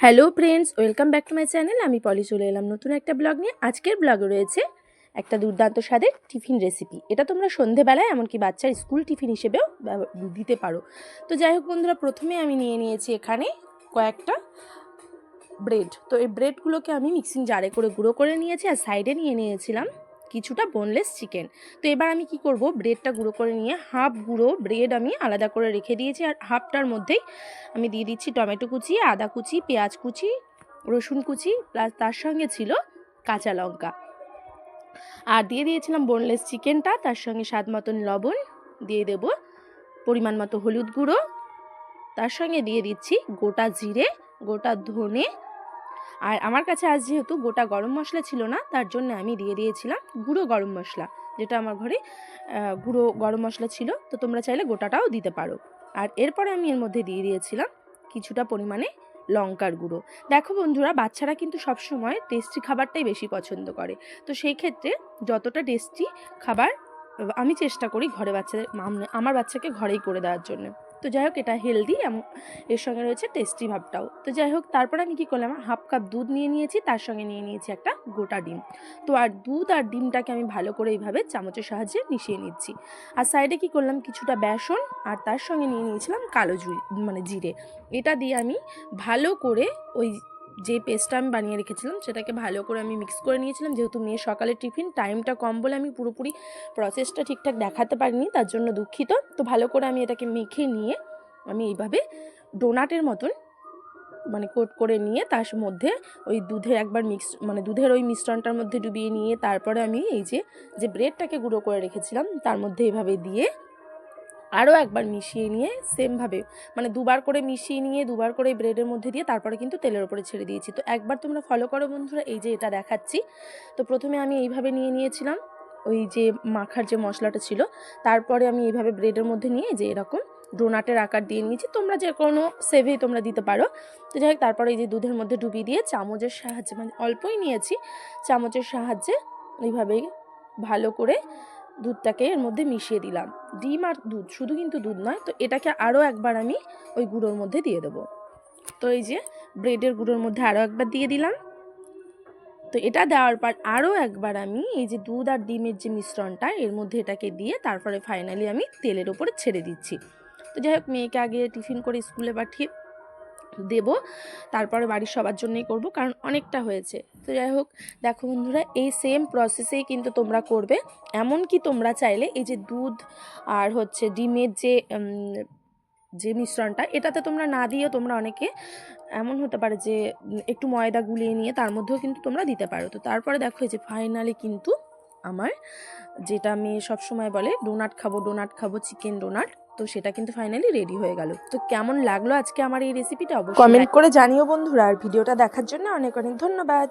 Hello friends, welcome back to my channel. আমি পলি চলে এলাম নতুন একটা ব্লগ নিয়ে। আজকের ব্লগে রয়েছে একটা দুর্দান্ত স্বাদের টিফিন রেসিপি। এটা তোমরা সন্ধেবেলায় এমনকি বাচ্চার স্কুল টিফিন হিসেবেও দিতে পারো। তো যাই হোক বন্ধুরা, প্রথমে আমি নিয়ে নিয়েছি এখানে কয়েকটা ব্রেড। তো এই ব্রেডগুলোকে আমি মিক্সিং জারে করে গুঁড়ো করে নিয়েছি, আর সাইডে নিয়ে নিয়েছিলাম কিছুটা বোনলেস চিকেন। তো এবার আমি কি করব, ব্রেডটা গুঁড়ো করে নিয়ে হাফ গুঁড়ো ব্রেড আমি আলাদা করে রেখে দিয়েছি, আর হাফটার মধ্যেই আমি দিয়ে দিচ্ছি টমেটো কুচি, আদা কুচি, পেঁয়াজ কুচি, রসুন কুচি, প্লাস তার সঙ্গে ছিল কাঁচা লঙ্কা, আর দিয়ে দিয়েছিলাম বোনলেস চিকেনটা। তার সঙ্গে স্বাদ মতন লবণ দিয়ে দেব, পরিমাণ মতো হলুদ গুঁড়ো, তার সঙ্গে দিয়ে দিচ্ছি গোটা জিরে, গোটা ধনে, আর আমার কাছে আজ যেহেতু গোটা গরম মশলা ছিল না, তার জন্য আমি দিয়ে দিয়েছিলাম গুঁড়ো গরম মশলা, যেটা আমার ঘরে গুঁড়ো গরম মশলা ছিল। তো তোমরা চাইলে গোটাটাও দিতে পারো। আর এরপরে আমি এর মধ্যে দিয়ে দিয়েছিলাম কিছুটা পরিমাণে লঙ্কার গুঁড়ো। দেখো বন্ধুরা, বাচ্চারা কিন্তু সবসময় টেস্টি খাবারটাই বেশি পছন্দ করে। তো সেই ক্ষেত্রে যতটা টেস্টি খাবার আমি চেষ্টা করি ঘরে আমার বাচ্চাকে ঘরেই করে দেওয়ার জন্য। তো যাই হোক, এটা হেলদি এবং এর সঙ্গে রয়েছে টেস্টি ভাবটাও। তো যাই হোক, তারপর আমি কী করলাম, হাফ কাপ দুধ নিয়ে নিয়েছি, তার সঙ্গে নিয়ে নিয়েছি একটা গোটা ডিম। তো আর দুধ আর ডিমটাকে আমি ভালো করে এইভাবে চামচের সাহায্যে মিশিয়ে নিচ্ছি। আর সাইডে কী করলাম, কিছুটা বেসন আর তার সঙ্গে নিয়ে নিয়েছিলাম কালো জিরে। এটা দিয়ে আমি ভালো করে ওই যে পেস্টটা আমি বানিয়ে রেখেছিলাম সেটাকে ভালো করে আমি মিক্স করে নিয়েছিলাম। যেহেতু মেয়ের সকালের টিফিন, টাইমটা কম বলে আমি পুরোপুরি প্রসেসটা ঠিকঠাক দেখাতে পারিনি, তার জন্য দুঃখিত। তো ভালো করে আমি এটাকে মেখে নিয়ে আমি এইভাবে ডোনাটের মতন কোট করে নিয়ে তার মধ্যে ওই দুধের একবার দুধের ওই মিশ্রণটার মধ্যে ডুবিয়ে নিয়ে তারপরে আমি এই যে ব্রেডটাকে গুঁড়ো করে রেখেছিলাম তার মধ্যে এইভাবে দিয়ে আরও একবার মিশিয়ে নিয়ে সেমভাবে দুবার করে মিশিয়ে নিয়ে দুবার করে ব্রেডের মধ্যে দিয়ে তারপরে কিন্তু তেলের ওপরে ছেড়ে দিয়েছি। তো একবার তোমরা ফলো করো বন্ধুরা, এই যে এটা দেখাচ্ছি। তো প্রথমে আমি এইভাবে নিয়ে নিয়েছিলাম ওই যে মাখার যে মশলাটা ছিল, তারপরে আমি এইভাবে ব্রেডের মধ্যে নিয়ে যে এরকম ডোনাটের আকার দিয়ে নিয়েছি। তোমরা যে কোনো সেভেই তোমরা দিতে পারো। তো যাই হোক, তারপরে এই যে দুধের মধ্যে ডুবিয়ে দিয়ে চামচের সাহায্যে, অল্পই নিয়েছি, চামচের সাহায্যে এইভাবেই ভালো করে দুধটাকে এর মধ্যে মিশিয়ে দিলাম। ডিম আর দুধ, শুধু কিন্তু দুধ নয়। তো এটাকে আরও একবার আমি ওই গুঁড়োর মধ্যে দিয়ে দেবো। তো এই যে ব্রেডের গুঁড়োর মধ্যে আরও একবার দিয়ে দিলাম। তো এটা দেওয়ার পর আরও একবার আমি এই যে দুধ আর ডিমের যে মিশ্রণটা এর মধ্যে এটাকে দিয়ে তারপরে ফাইনালি আমি তেলের ওপরে ছেড়ে দিচ্ছি। তো যাই হোক, মেয়েকে আগে টিফিন করে স্কুলে পাঠিয়ে দেব, তারপরে বাড়ির সবার জন্যই করব, কারণ অনেকটা হয়েছে। তো যাই হোক, দেখো বন্ধুরা, এই সেম প্রসেসেই কিন্তু তোমরা করবে। এমনকি তোমরা চাইলে এই যে দুধ আর ডিমের যে মিশ্রণটা, এটাতে তোমরা না দিয়ে তোমরা অনেকে এমন হতে পারে যে একটু ময়দা গুলিয়ে নিয়ে তার মধ্যেও কিন্তু তোমরা দিতে পারো। তো তারপরে দেখো এই যে ফাইনালি কিন্তু আমার যেটা মেয়ে সবসময় বলে ডোনাট খাবো চিকেন ডোনাট, তো সেটা কিন্তু ফাইনালি রেডি হয়ে গেল। তো কেমন লাগলো আজকে আমার এই রেসিপিটা অবশ্যই কমেন্ট করে জানিও বন্ধুরা। আর ভিডিওটা দেখার জন্য অনেক অনেক ধন্যবাদ।